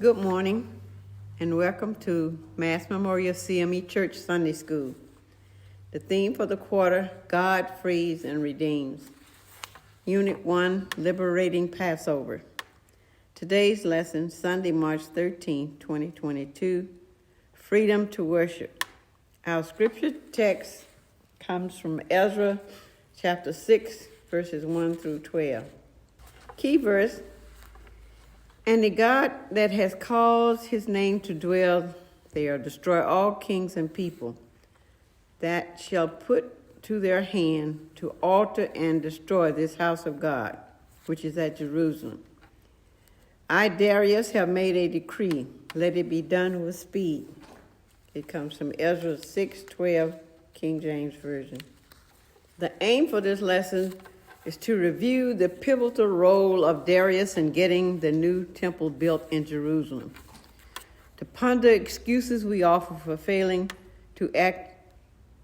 Good morning and welcome to Mass Memorial C.M.E. Church Sunday School. The theme for the quarter, God Frees and Redeems. Unit 1, Liberating Passover. Today's lesson, Sunday, March 13, 2022, Freedom to Worship. Our scripture text comes from Ezra chapter 6, verses 1 through 12. Key verse, "And the God that has caused his name to dwell there, destroy all kings and people that shall put to their hand to alter and destroy this house of God, which is at Jerusalem. I, Darius, have made a decree. Let it be done with speed." It comes from Ezra 6:12, King James Version. The aim for this lesson is to review the pivotal role of Darius in getting the new temple built in Jerusalem, to ponder excuses we offer for failing to act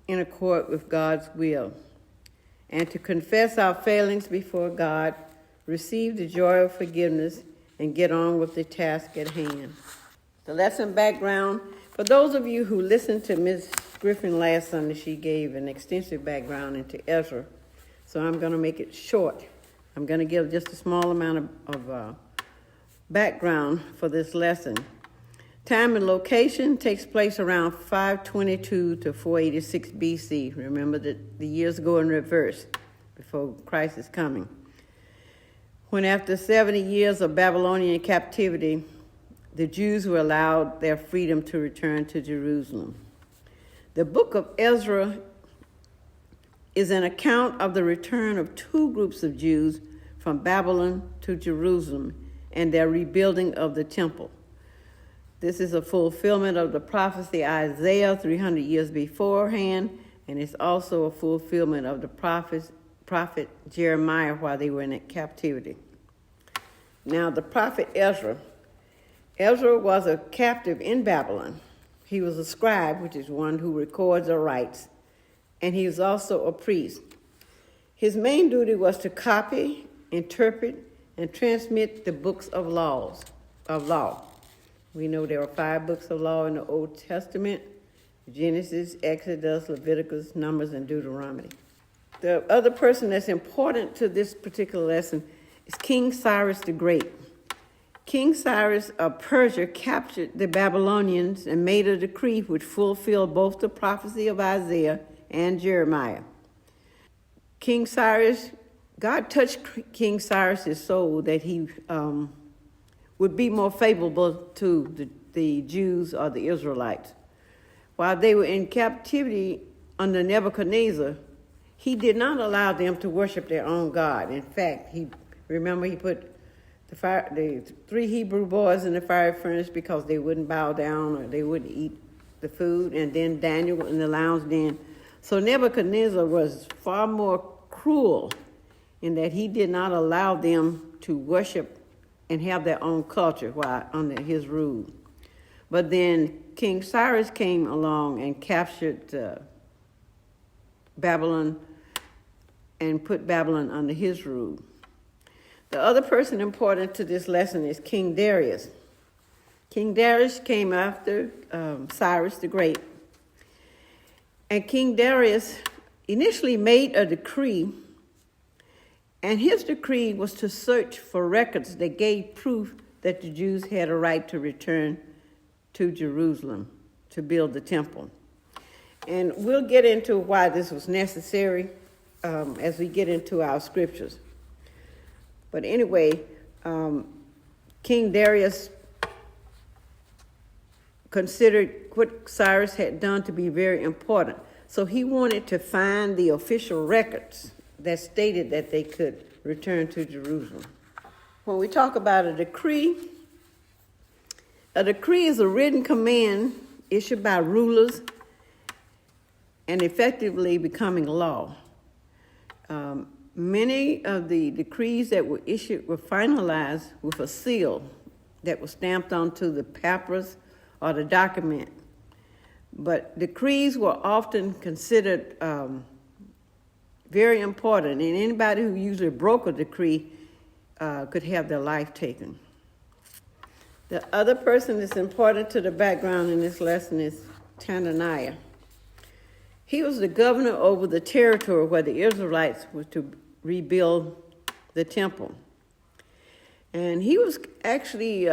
in accord with God's will, and to confess our failings before God, receive the joy of forgiveness, and get on with the task at hand. The lesson background, for those of you who listened to Ms. Griffin last Sunday, she gave an extensive background into Ezra. So I'm going to make it short. I'm going to give just a small amount of background for this lesson. Time and location takes place around 522 to 486 BC. Remember that the years go in reverse before Christ is coming. When after 70 years of Babylonian captivity, the Jews were allowed their freedom to return to Jerusalem. The book of Ezra is an account of the return of two groups of Jews from Babylon to Jerusalem and their rebuilding of the temple. This is a fulfillment of the prophecy Isaiah 300 years beforehand, and it's also a fulfillment of the prophet Jeremiah while they were in captivity. Now, the prophet Ezra. Ezra was a captive in Babylon. He was a scribe, which is one who records or writes, and he was also a priest. His main duty was to copy, interpret, and transmit the books of law. We know there are 5 books of law in the Old Testament: Genesis, Exodus, Leviticus, Numbers, and Deuteronomy. The other person that's important to this particular lesson is King Cyrus the Great. King Cyrus of Persia captured the Babylonians and made a decree which fulfilled both the prophecy of Isaiah and Jeremiah. King Cyrus, God touched King Cyrus's soul that he would be more favorable to the Jews or the Israelites. While they were in captivity under Nebuchadnezzar, he did not allow them to worship their own God. In fact, he put the 3 Hebrew boys in the fire furnace because they wouldn't bow down or they wouldn't eat the food, and then Daniel in the lion's den. So Nebuchadnezzar was far more cruel in that he did not allow them to worship and have their own culture while under his rule. But then King Cyrus came along and captured Babylon and put Babylon under his rule. The other person important to this lesson is King Darius. King Darius came after Cyrus the Great. And King Darius initially made a decree, and his decree was to search for records that gave proof that the Jews had a right to return to Jerusalem to build the temple. And we'll get into why this was necessary as we get into our scriptures. But anyway, King Darius considered what Cyrus had done to be very important. So he wanted to find the official records that stated that they could return to Jerusalem. When we talk about a decree is a written command issued by rulers and effectively becoming law. Many of the decrees that were issued were finalized with a seal that was stamped onto the papyrus or the document. But decrees were often considered very important, and anybody who usually broke a decree could have their life taken. The other person that's important to the background in this lesson is Tananiah. He was the governor over the territory where the Israelites were to rebuild the temple. And he was actually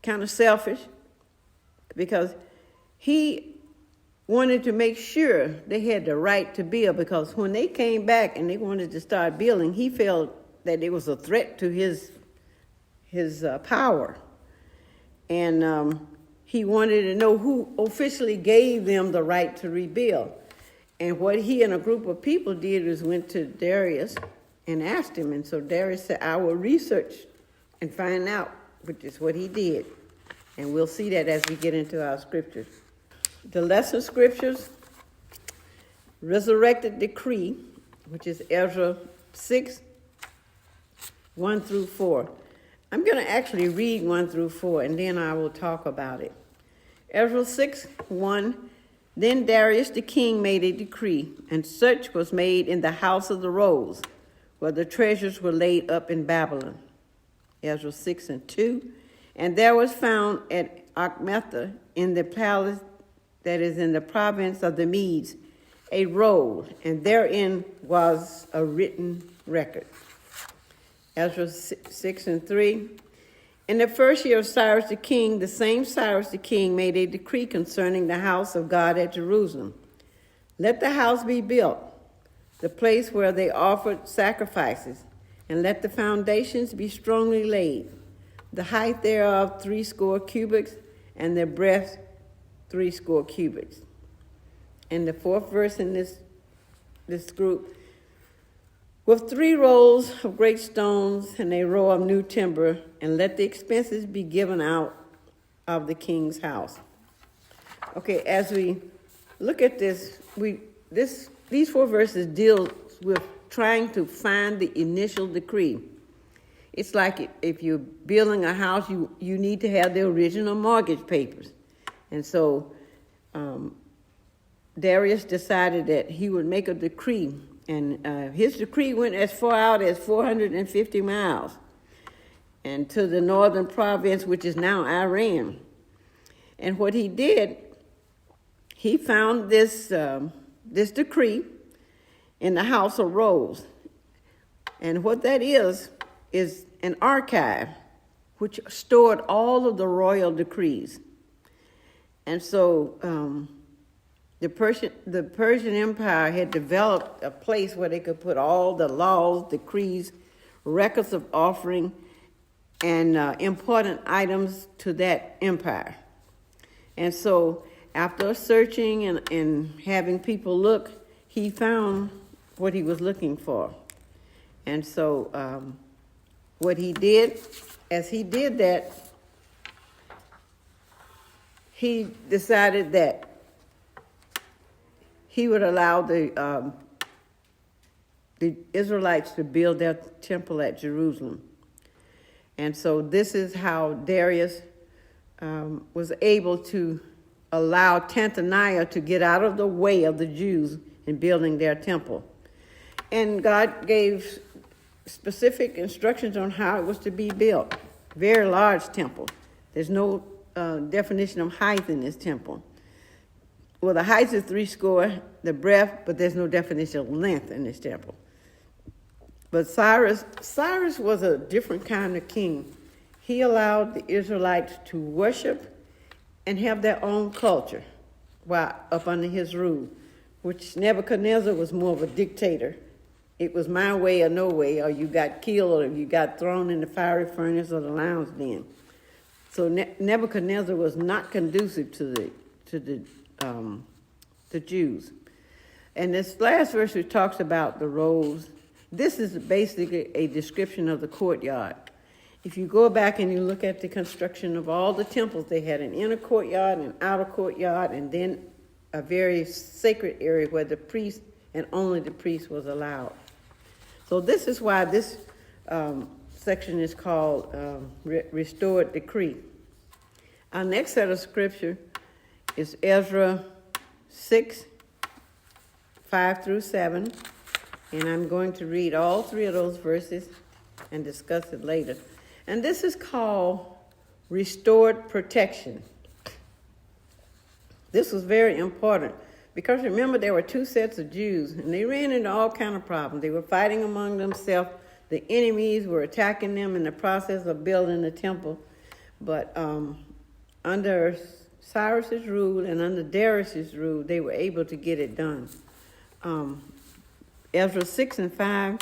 kind of selfish because he wanted to make sure they had the right to build, because when they came back and they wanted to start building, he felt that it was a threat to his power. And he wanted to know who officially gave them the right to rebuild. And what he and a group of people did was went to Darius and asked him. And so Darius said, I will research and find out, which is what he did. And we'll see that as we get into our scriptures. The lesson scriptures, resurrected decree, which is Ezra 6, 1 through 4. I'm going to actually read 1 through 4, and then I will talk about it. Ezra 6, 1, then Darius the king made a decree, and search was made in the house of the rolls, where the treasures were laid up in Babylon. Ezra 6 and 2, and there was found at Achmetha in the palace that is in the province of the Medes a roll, and therein was a written record. Ezra 6 and 3. In the first year of Cyrus the king, the same Cyrus the king made a decree concerning the house of God at Jerusalem. Let the house be built, the place where they offered sacrifices, and let the foundations be strongly laid, the height thereof 80 cubits, and the breadth 80 cubits. And the fourth verse in this group, with 3 rolls of great stones and a row of new timber, and let the expenses be given out of the king's house. Okay, as we look at this, these 4 verses deal with trying to find the initial decree. It's like if you're building a house, you need to have the original mortgage papers. And so Darius decided that he would make a decree. And his decree went as far out as 450 miles and to the northern province, which is now Iran. And what he did, he found this decree in the House of Rolls. And what that is an archive which stored all of the royal decrees. And so the Persian Empire had developed a place where they could put all the laws, decrees, records of offering, and important items to that empire. And so after searching and having people look, he found what he was looking for. And so what he did, as he did that, he decided that he would allow the Israelites to build their temple at Jerusalem. And so this is how Darius was able to allow Tananiah to get out of the way of the Jews in building their temple. And God gave specific instructions on how it was to be built. Very large temple. There's no definition of height in this temple. Well, the height is 80, the breadth, but there's no definition of length in this temple. But Cyrus was a different kind of king. He allowed the Israelites to worship and have their own culture while up under his rule, which Nebuchadnezzar was more of a dictator. It was my way or no way, or you got killed, or you got thrown in the fiery furnace or the lion's den. So Nebuchadnezzar was not conducive to the Jews. And this last verse which talks about the rows, this is basically a description of the courtyard. If you go back and you look at the construction of all the temples, they had an inner courtyard, an outer courtyard, and then a very sacred area where the priest and only the priest was allowed. So this is why this section is called Restored Decree. Our next set of scripture is Ezra 6, 5 through 7. And I'm going to read all 3 of those verses and discuss it later. And this is called restored protection. This was very important because remember there were two sets of Jews and they ran into all kind of problems. They were fighting among themselves. The enemies were attacking them in the process of building the temple. But under Cyrus's rule and under Darius's rule, they were able to get it done. Ezra 6 and 5.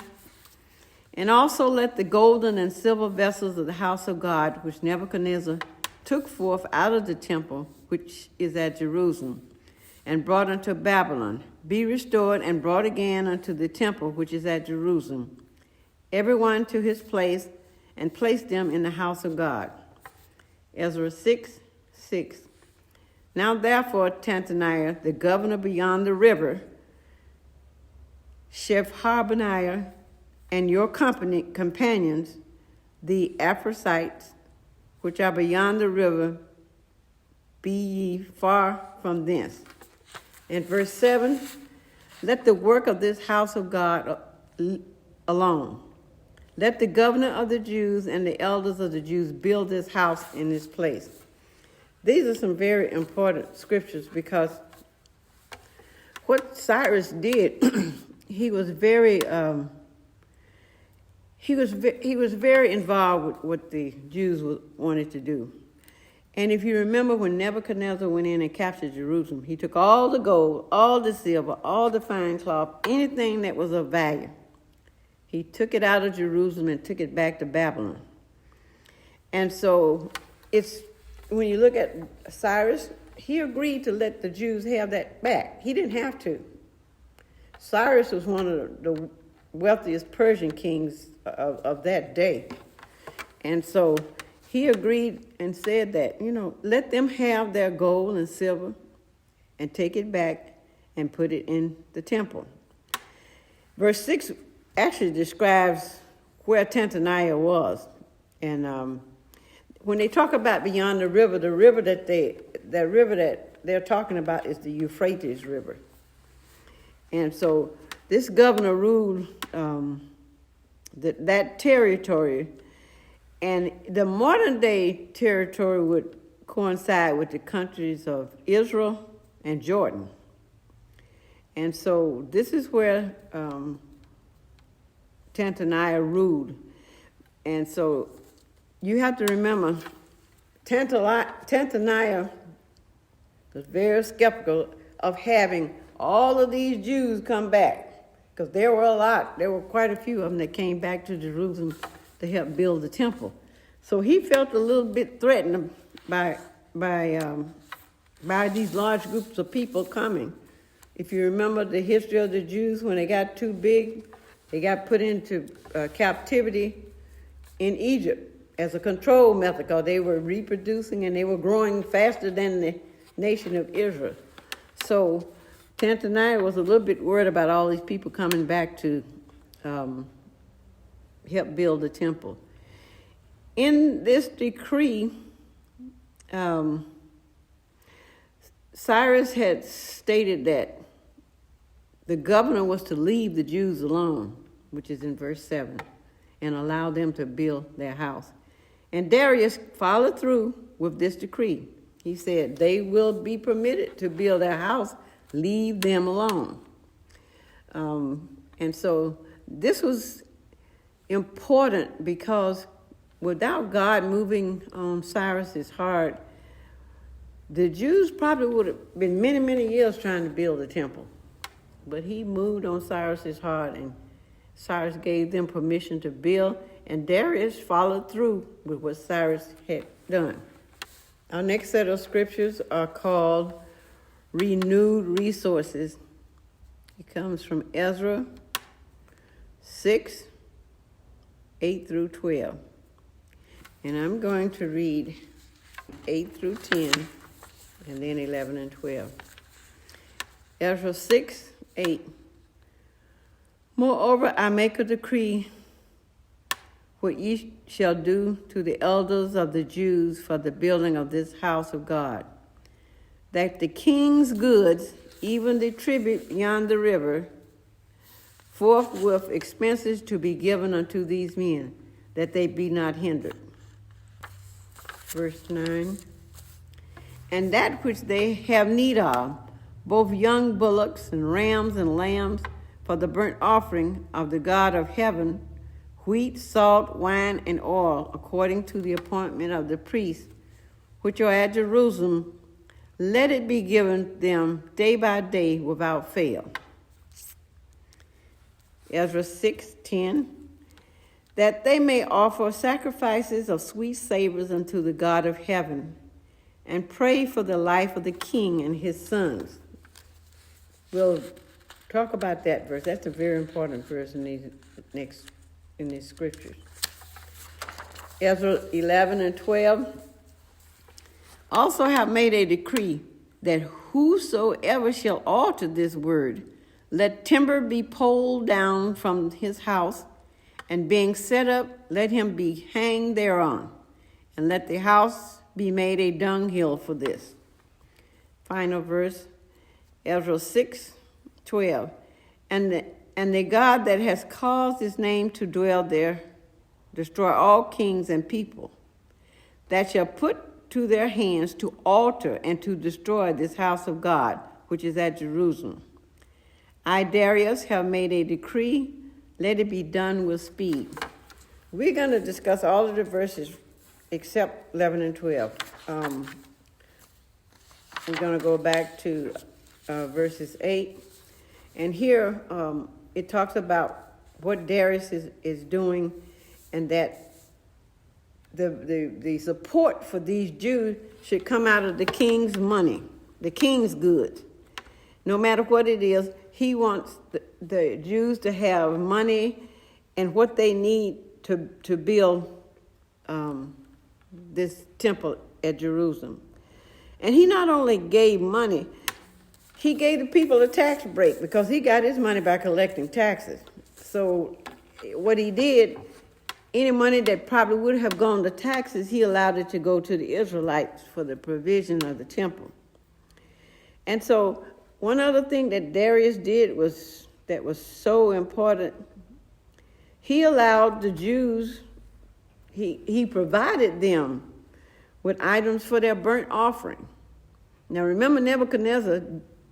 And also let the golden and silver vessels of the house of God, which Nebuchadnezzar took forth out of the temple, which is at Jerusalem, and brought unto Babylon, be restored and brought again unto the temple, which is at Jerusalem, every one to his place, and place them in the house of God. Ezra 6:6. Now therefore, Tantaniah, the governor beyond the river, Shepharbiah, and your companions, the Aphrasites, which are beyond the river, be ye far from thence. In verse 7, let the work of this house of God alone. Let the governor of the Jews and the elders of the Jews build this house in this place. These are some very important scriptures because what Cyrus did, he was very involved with what the Jews wanted to do. And if you remember when Nebuchadnezzar went in and captured Jerusalem, he took all the gold, all the silver, all the fine cloth, anything that was of value. He took it out of Jerusalem and took it back to Babylon. And so when you look at Cyrus, he agreed to let the Jews have that back. He didn't have to. Cyrus was one of the wealthiest Persian kings of that day. And so he agreed and said that, let them have their gold and silver and take it back and put it in the temple. Verse 6 actually describes where Tantaniah was. And when they talk about beyond the river that they're talking about is the Euphrates River. And so this governor ruled that territory, and the modern day territory would coincide with the countries of Israel and Jordan. And so this is where Tantaniah ruled. And so you have to remember, Tantaniah was very skeptical of having all of these Jews come back, because there were a lot. There were quite a few of them that came back to Jerusalem to help build the temple. So he felt a little bit threatened by these large groups of people coming. If you remember the history of the Jews, when they got too big, they got put into captivity in Egypt as a control method, because they were reproducing and they were growing faster than the nation of Israel. So Tantaniah was a little bit worried about all these people coming back to help build the temple. In this decree, Cyrus had stated that the governor was to leave the Jews alone, which is in verse 7, and allow them to build their house. And Darius followed through with this decree. He said, they will be permitted to build their house, leave them alone. And so this was important because without God moving on Cyrus's heart, the Jews probably would have been many, many years trying to build a temple. But he moved on Cyrus's heart, and Cyrus gave them permission to build, and Darius followed through with what Cyrus had done. Our next set of scriptures are called renewed resources. It comes from Ezra 6, 8 through 12. And I'm going to read 8 through 10, and then 11 and 12. Ezra 6, 8. Moreover, I make a decree what ye shall do to the elders of the Jews for the building of this house of God, that the king's goods, even the tribute beyond the river, forthwith expenses to be given unto these men, that they be not hindered. verse 9. And that which they have need of, both young bullocks and rams and lambs, for the burnt offering of the God of heaven, wheat, salt, wine, and oil, according to the appointment of the priests, which are at Jerusalem, let it be given them day by day without fail. Ezra 6:10, that they may offer sacrifices of sweet savors unto the God of heaven, and pray for the life of the king and his sons. We'll talk about that verse. That's a very important verse in these scriptures. Ezra 11 and 12 also have made a decree that whosoever shall alter this word, let timber be pulled down from his house, and being set up, let him be hanged thereon, and let the house be made a dunghill for this. Final verse, Ezra 6:12. And the God that has caused his name to dwell there, destroy all kings and people, that shall put to their hands to alter and to destroy this house of God, which is at Jerusalem. I, Darius, have made a decree, let it be done with speed. We're going to discuss all of the verses except 11 and 12. We're going to go back to verses 8. And here it talks about what Darius is doing, and that the support for these Jews should come out of the king's money, the king's goods. No matter what it is, he wants the Jews to have money and what they need to build this temple at Jerusalem. And he not only gave money, he gave the people a tax break because he got his money by collecting taxes. So what he did, any money that probably would have gone to taxes, he allowed it to go to the Israelites for the provision of the temple. And so one other thing that Darius did that was so important, he allowed the Jews, he provided them with items for their burnt offering. Now remember, Nebuchadnezzar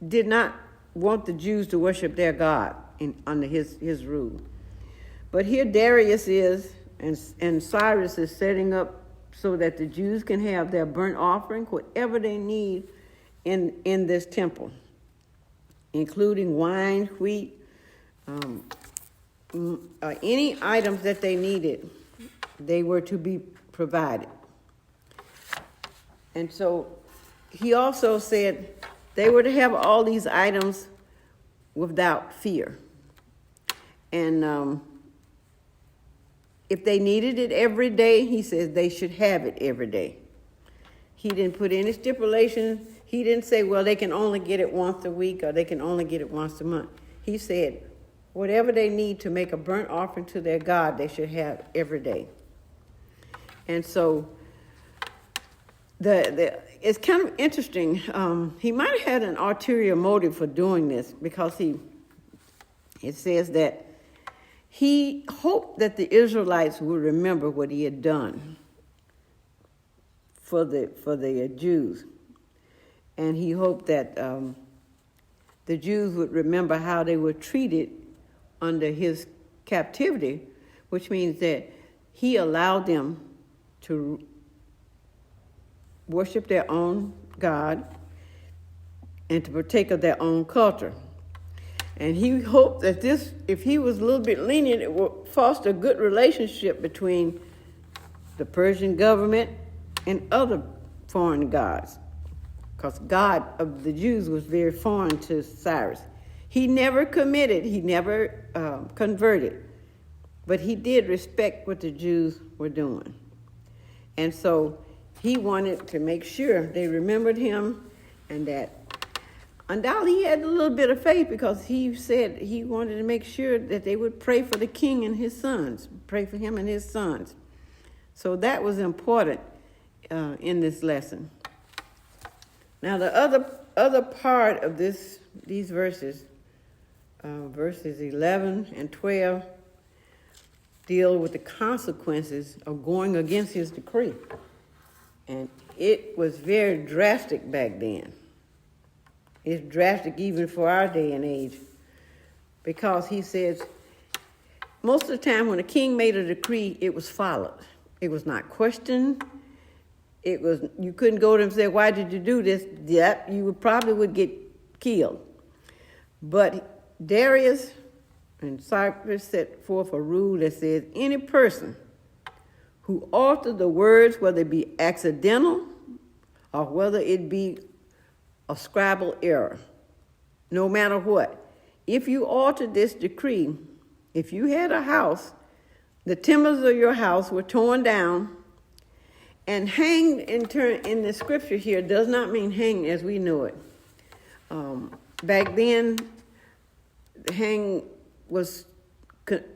did not want the Jews to worship their God under his rule. But here Darius is, and Cyrus is setting up so that the Jews can have their burnt offering, whatever they need in this temple, including wine, wheat, any items that they needed, they were to be provided. And so he also said they were to have all these items without fear. And if they needed it every day, he says they should have it every day. He didn't put any stipulations. He didn't say, well, they can only get it once a week or they can only get it once a month. He said, whatever they need to make a burnt offering to their God, they should have every day. And so it's kind of interesting. He might have had an ulterior motive for doing this, because it says that he hoped that the Israelites would remember what he had done for the Jews. And he hoped that the Jews would remember how they were treated under his captivity, which means that he allowed them to worship their own God and to partake of their own culture. And he hoped that this, if he was a little bit lenient, it would foster a good relationship between the Persian government and other foreign gods, because God of the Jews was very foreign to Cyrus. He never committed, he never converted, but he did respect what the Jews were doing. And so he wanted to make sure they remembered him, and that undoubtedly he had a little bit of faith, because he said he wanted to make sure that they would pray for the king and his sons, pray for him and his sons. So that was important in this lesson. Now the other part of these verses, verses 11 and 12, deal with the consequences of going against his decree. And it was very drastic back then. It's drastic even for our day and age. Because he says, most of the time when a king made a decree, it was followed. It was not questioned. You couldn't go to him and say, why did you do this? Yep, you probably would get killed. But Darius and Cyrus set forth a rule that says any person who altered the words, whether it be accidental or whether it be a scribal error, no matter what, if you altered this decree, if you had a house, the timbers of your house were torn down and hanged in the scripture here does not mean hang as we know it. Back then, hang was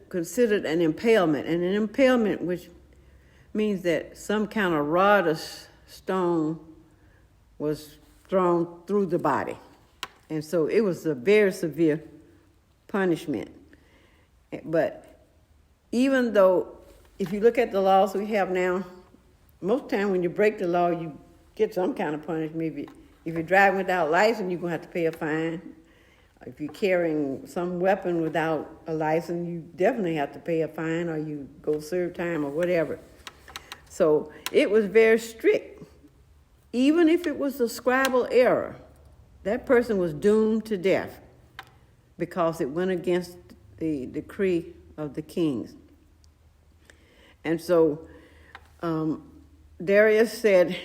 considered an impalement, and an impalement which means that some kind of rod or stone was thrown through the body. And so it was a very severe punishment. But even though, if you look at the laws we have now, most time when you break the law, you get some kind of punishment. If you're driving without license, you're going to have to pay a fine. If you're carrying some weapon without a license, you definitely have to pay a fine, or you go serve time or whatever. So it was very strict. Even if it was a scribal error, that person was doomed to death because it went against the decree of the kings. And so Darius said,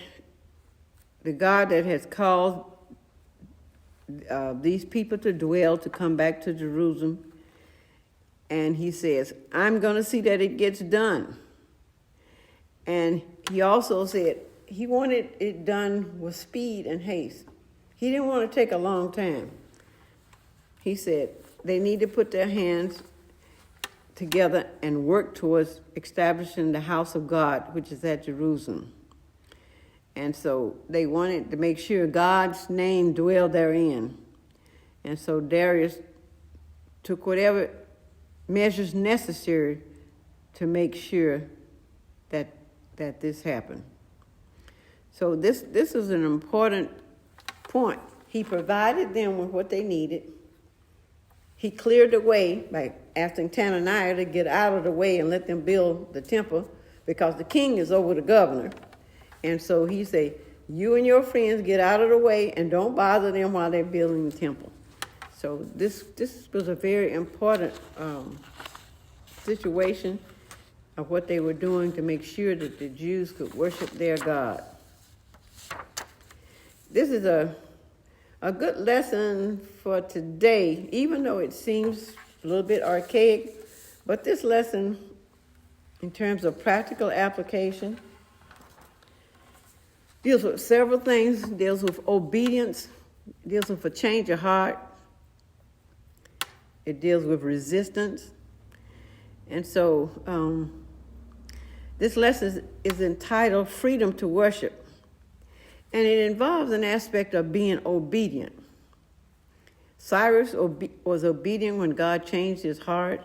the God that has caused these people to dwell, to come back to Jerusalem, and he says, I'm going to see that it gets done. And he also said he wanted it done with speed and haste. He didn't want to take a long time. He said they need to put their hands together and work towards establishing the house of God, which is at Jerusalem. And so they wanted to make sure God's name dwelled therein. And so Darius took whatever measures necessary to make sure that this happened. So this is an important point. He provided them with what they needed. He cleared the way by asking Hananiah to get out of the way and let them build the temple, because the king is over the governor. And so he said, you and your friends get out of the way and don't bother them while they're building the temple. So this was a very important situation of what they were doing to make sure that the Jews could worship their God. This is a good lesson for today, even though it seems a little bit archaic, but this lesson, in terms of practical application, deals with several things. Deals with obedience, deals with a change of heart, it deals with resistance. And so this lesson is entitled Freedom to Worship. And it involves an aspect of being obedient. Cyrus was obedient when God changed his heart.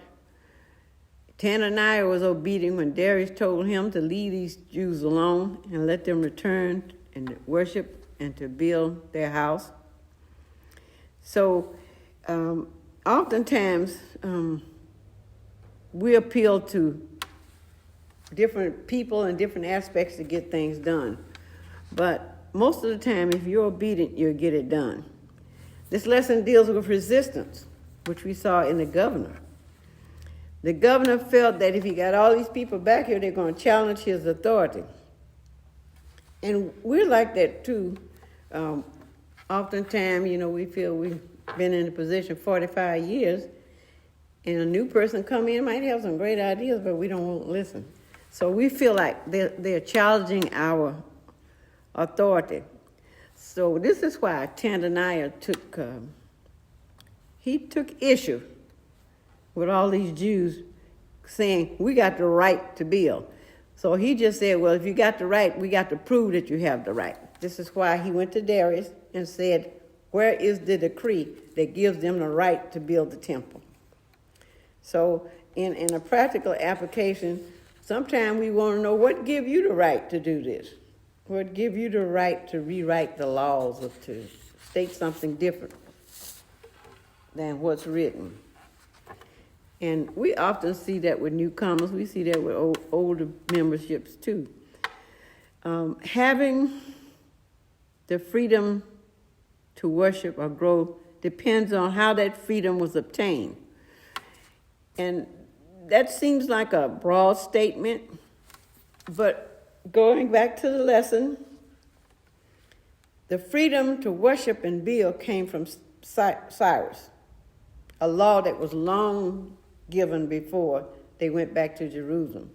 Hananiah was obedient when Darius told him to leave these Jews alone and let them return and worship and to build their house. So oftentimes we appeal to different people and different aspects to get things done. But most of the time, if you're obedient, you'll get it done. This lesson deals with resistance, which we saw in the governor. The governor felt that if he got all these people back here, they're going to challenge his authority. And we're like that too. Oftentimes, we feel we've been in a position 45 years, and a new person come in might have some great ideas, but we don't want to listen. So we feel like they're challenging our authority. So this is why Hananiah took issue with all these Jews saying, we got the right to build. So he just said, well, if you got the right, we got to prove that you have the right. This is why he went to Darius and said, where is the decree that gives them the right to build the temple? So in a practical application, sometimes we want to know what give you the right to do this. would give you the right to rewrite the laws or to state something different than what's written. And we often see that with newcomers. We see that with older memberships too. Having the freedom to worship or grow depends on how that freedom was obtained. And that seems like a broad statement, but going back to the lesson, the freedom to worship and build came from Cyrus, a law that was long given before they went back to Jerusalem.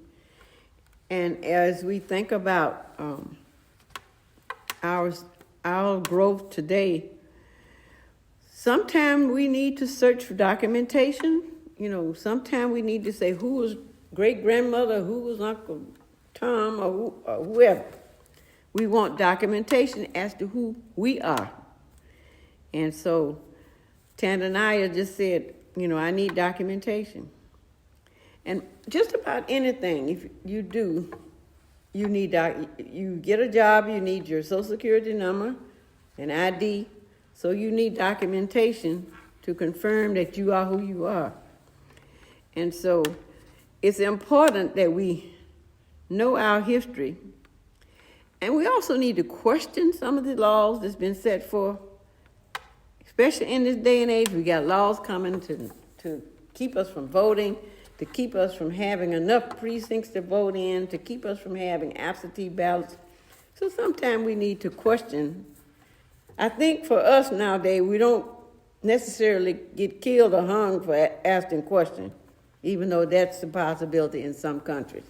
And as we think about our growth today, sometimes we need to search for documentation. Sometimes we need to say who was great-grandmother, who was Uncle Tom, or whoever. We want documentation as to who we are. And so Tandanaya just said, I need documentation. And just about anything, if you do, you need you get a job, you need your Social Security number, an ID, so you need documentation to confirm that you are who you are. And so it's important that we know our history. And we also need to question some of the laws that's been set forth. Especially in this day and age, we got laws coming to keep us from voting, to keep us from having enough precincts to vote in, to keep us from having absentee ballots. So sometimes we need to question. I think for us nowadays, we don't necessarily get killed or hung for asking questions, even though that's a possibility in some countries.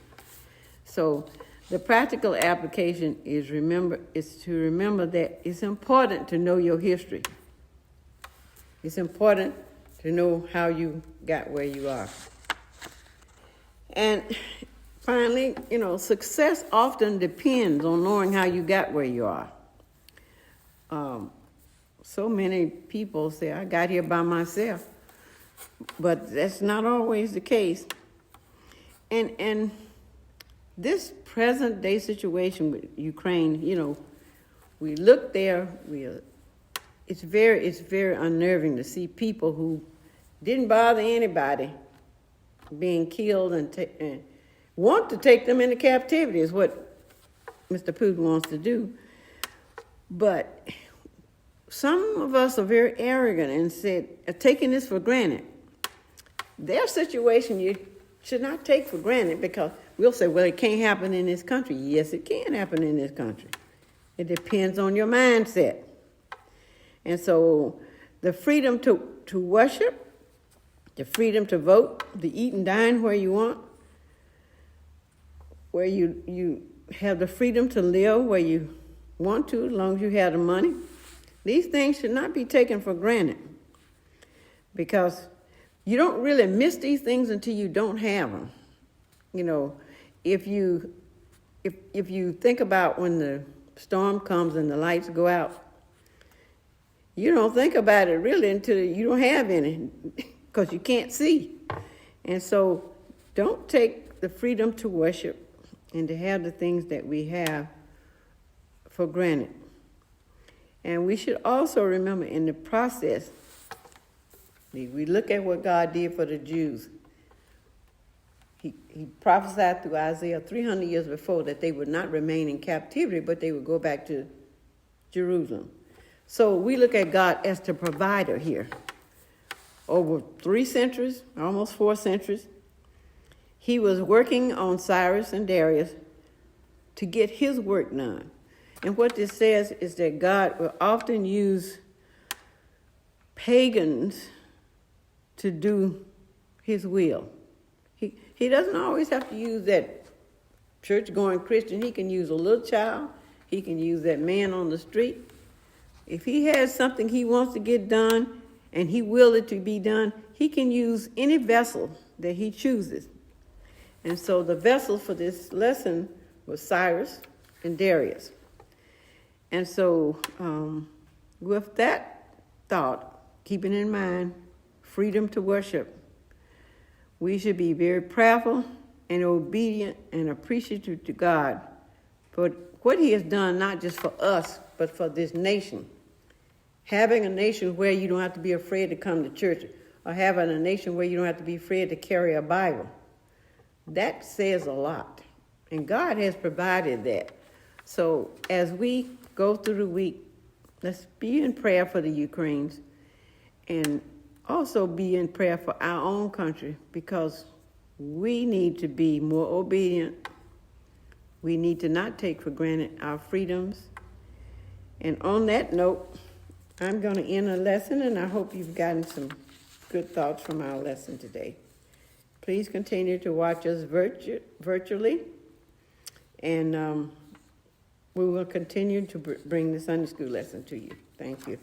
So the practical application is to remember that it's important to know your history. It's important to know how you got where you are. And finally, success often depends on knowing how you got where you are. So many people say, I got here by myself. But that's not always the case. And this present day situation with Ukraine, we look there, it's very unnerving to see people who didn't bother anybody being killed and want to take them into captivity is what Mr. Putin wants to do. But some of us are very arrogant and are taking this for granted. Their situation you should not take for granted, because we'll say, well, it can't happen in this country. Yes, it can happen in this country. It depends on your mindset. And so the freedom to worship, the freedom to vote, to eat and dine where you want, where you have the freedom to live where you want to, as long as you have the money. These things should not be taken for granted, because you don't really miss these things until you don't have them. If you think about when the storm comes and the lights go out, you don't think about it really until you don't have any, because you can't see. And so don't take the freedom to worship and to have the things that we have for granted. And we should also remember in the process, we look at what God did for the Jews. He prophesied through Isaiah 300 years before that they would not remain in captivity, but they would go back to Jerusalem. So we look at God as the provider here. Over 3 centuries, almost 4 centuries, he was working on Cyrus and Darius to get his work done. And what this says is that God will often use pagans to do his will. He doesn't always have to use that church-going Christian. He can use a little child. He can use that man on the street. If he has something he wants to get done and he will it to be done, he can use any vessel that he chooses. And so the vessel for this lesson was Cyrus and Darius. And so with that thought, keeping in mind freedom to worship, we should be very prayerful and obedient and appreciative to God for what he has done, not just for us, but for this nation. Having a nation where you don't have to be afraid to come to church, or having a nation where you don't have to be afraid to carry a Bible, that says a lot. And God has provided that. So as we go through the week, let's be in prayer for the Ukrainians, and also be in prayer for our own country, because we need to be more obedient. We need to not take for granted our freedoms. And on that note, I'm going to end a lesson, and I hope you've gotten some good thoughts from our lesson today. Please continue to watch us virtually, and we will continue to bring the Sunday school lesson to you. Thank you.